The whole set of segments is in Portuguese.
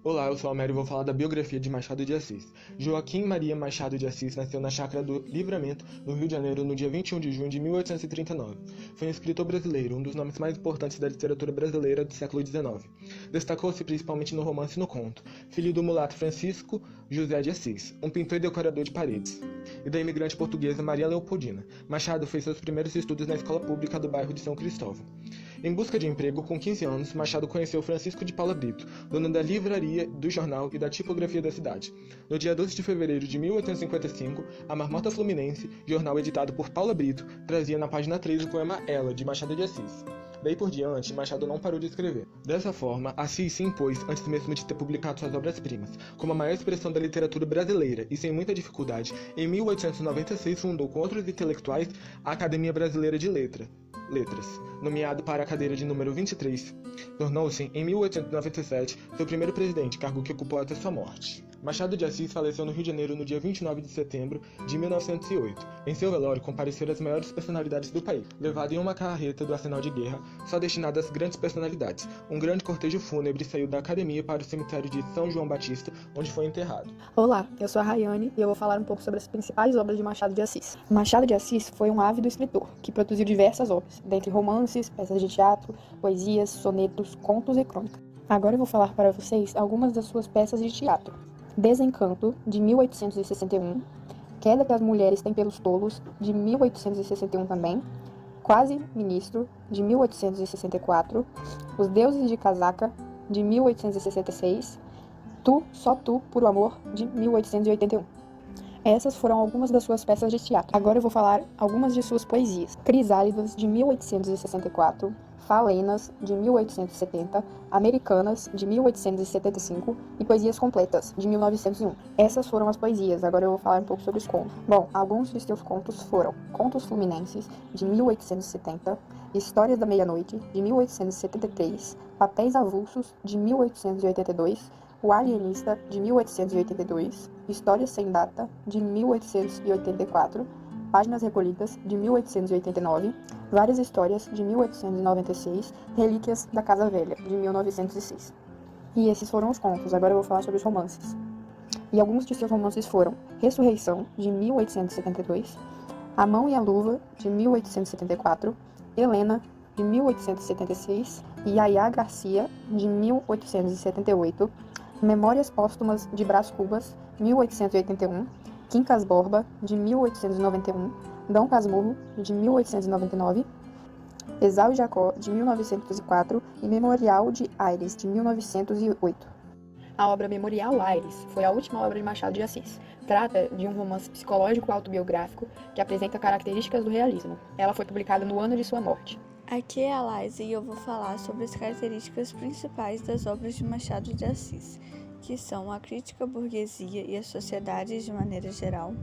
Olá, eu sou Almério e vou falar da biografia de Machado de Assis. Joaquim Maria Machado de Assis nasceu na Chácara do Livramento, no Rio de Janeiro, no dia 21 de junho de 1839. Foi um escritor brasileiro, um dos nomes mais importantes da literatura brasileira do século XIX. Destacou-se principalmente no romance e no conto, filho do mulato Francisco José de Assis, um pintor e decorador de paredes, e da imigrante portuguesa Maria Leopoldina. Machado fez seus primeiros estudos na escola pública do bairro de São Cristóvão. Em busca de emprego, com 15 anos, Machado conheceu Francisco de Paula Brito, dono da livraria, do jornal e da tipografia da cidade. No dia 12 de fevereiro de 1855, a Marmota Fluminense, jornal editado por Paula Brito, trazia na página 3 o poema Ela, de Machado de Assis. Daí por diante, Machado não parou de escrever. Dessa forma, Assis se impôs antes mesmo de ter publicado suas obras-primas, como a maior expressão da literatura brasileira e, sem muita dificuldade, em 1896 fundou com outros intelectuais a Academia Brasileira de Letras, nomeado para a cadeira de número 23. Tornou-se, em 1897, seu primeiro presidente, cargo que ocupou até sua morte. Machado de Assis faleceu no Rio de Janeiro no dia 29 de setembro de 1908. Em seu velório compareceram as maiores personalidades do país, levado em uma carreta do arsenal de guerra, só destinada às grandes personalidades. Um grande cortejo fúnebre saiu da academia para o cemitério de São João Batista, onde foi enterrado. Olá, eu sou a Rayane e eu vou falar um pouco sobre as principais obras de Machado de Assis. Machado de Assis foi um ávido escritor, que produziu diversas obras, dentre romances, peças de teatro, poesias, sonetos, contos e crônicas. Agora eu vou falar para vocês algumas das suas peças de teatro. Desencanto, de 1861, Queda que as Mulheres Têm pelos Tolos, de 1861 também, Quase Ministro, de 1864, Os Deuses de Casaca, de 1866, Tu, Só Tu, Puro Amor, de 1881. Essas foram algumas das suas peças de teatro. Agora eu vou falar algumas de suas poesias. Crisálidas, de 1864, Falenas, de 1870, Americanas, de 1875 e Poesias Completas, de 1901. Essas foram as poesias, agora eu vou falar um pouco sobre os contos. Bom, alguns de seus contos foram Contos Fluminenses, de 1870, Histórias da Meia-Noite, de 1873, Papéis Avulsos, de 1882, O Alienista, de 1882, Histórias Sem Data, de 1884, Páginas Recolhidas, de 1889, Várias Histórias, de 1896, Relíquias da Casa Velha, de 1906. E esses foram os contos, agora eu vou falar sobre os romances. E alguns de seus romances foram Ressurreição, de 1872, A Mão e a Luva, de 1874, Helena, de 1876, Yaya Garcia, de 1878, Memórias Póstumas de Brás Cubas, 1881, Quincas Borba, de 1891, Dom Casmurro, de 1899, Esau e Jacó, de 1904 e Memorial de Aires, de 1908. A obra Memorial Aires foi a última obra de Machado de Assis. Trata de um romance psicológico autobiográfico que apresenta características do realismo. Ela foi publicada no ano de sua morte. Aqui é a Laís e eu vou falar sobre as características principais das obras de Machado de Assis, que são a crítica à burguesia e à sociedade de maneira geral,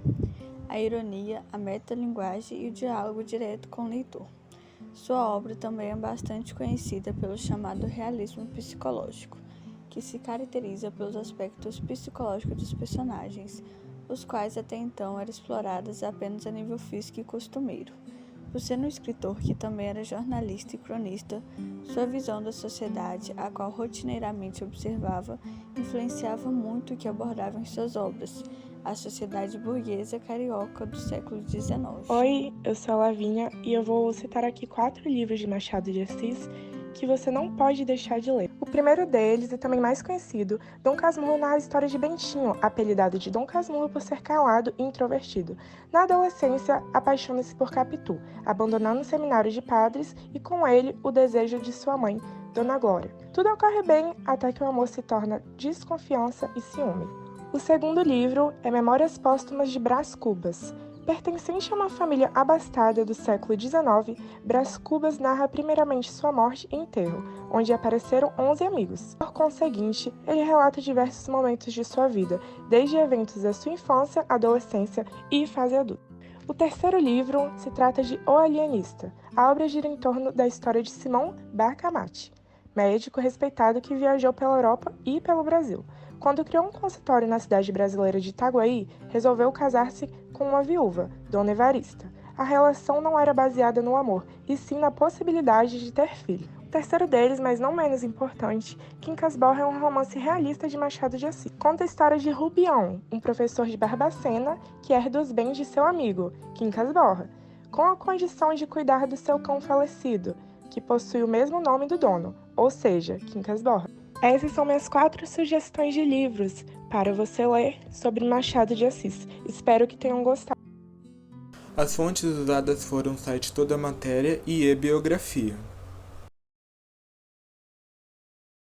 a ironia, a metalinguagem e o diálogo direto com o leitor. Sua obra também é bastante conhecida pelo chamado realismo psicológico, que se caracteriza pelos aspectos psicológicos dos personagens, os quais até então eram explorados apenas a nível físico e costumeiro. Por ser um escritor que também era jornalista e cronista, sua visão da sociedade, a qual rotineiramente observava, influenciava muito o que abordava em suas obras, a sociedade burguesa carioca do século XIX. Oi, eu sou a Lavínia e eu vou citar aqui 4 livros de Machado de Assis que você não pode deixar de ler. O primeiro deles, e também mais conhecido, Dom Casmurro narra a história de Bentinho, apelidado de Dom Casmurro por ser calado e introvertido. Na adolescência, apaixona-se por Capitu, abandonando o seminário de padres e com ele o desejo de sua mãe, Dona Glória. Tudo ocorre bem até que o amor se torna desconfiança e ciúme. O segundo livro é Memórias Póstumas de Brás Cubas. Pertencente a uma família abastada do século XIX, Brás Cubas narra primeiramente sua morte e enterro, onde apareceram 11 amigos. Por conseguinte, ele relata diversos momentos de sua vida, desde eventos da sua infância, adolescência e fase adulta. O terceiro livro se trata de O Alienista. A obra gira em torno da história de Simão Barcamate, médico respeitado que viajou pela Europa e pelo Brasil. Quando criou um consultório na cidade brasileira de Itaguaí, resolveu casar-se com uma viúva, Dona Evarista. A relação não era baseada no amor, e sim na possibilidade de ter filho. O terceiro deles, mas não menos importante, Quincas Borra é um romance realista de Machado de Assis. Conta a história de Rubião, um professor de Barbacena que herda os bens de seu amigo, Quincas Borra, com a condição de cuidar do seu cão falecido, que possui o mesmo nome do dono, ou seja, Quincas Borra. Essas são minhas 4 sugestões de livros para você ler sobre Machado de Assis. Espero que tenham gostado. As fontes usadas foram o site Toda Matéria e e-Biografia.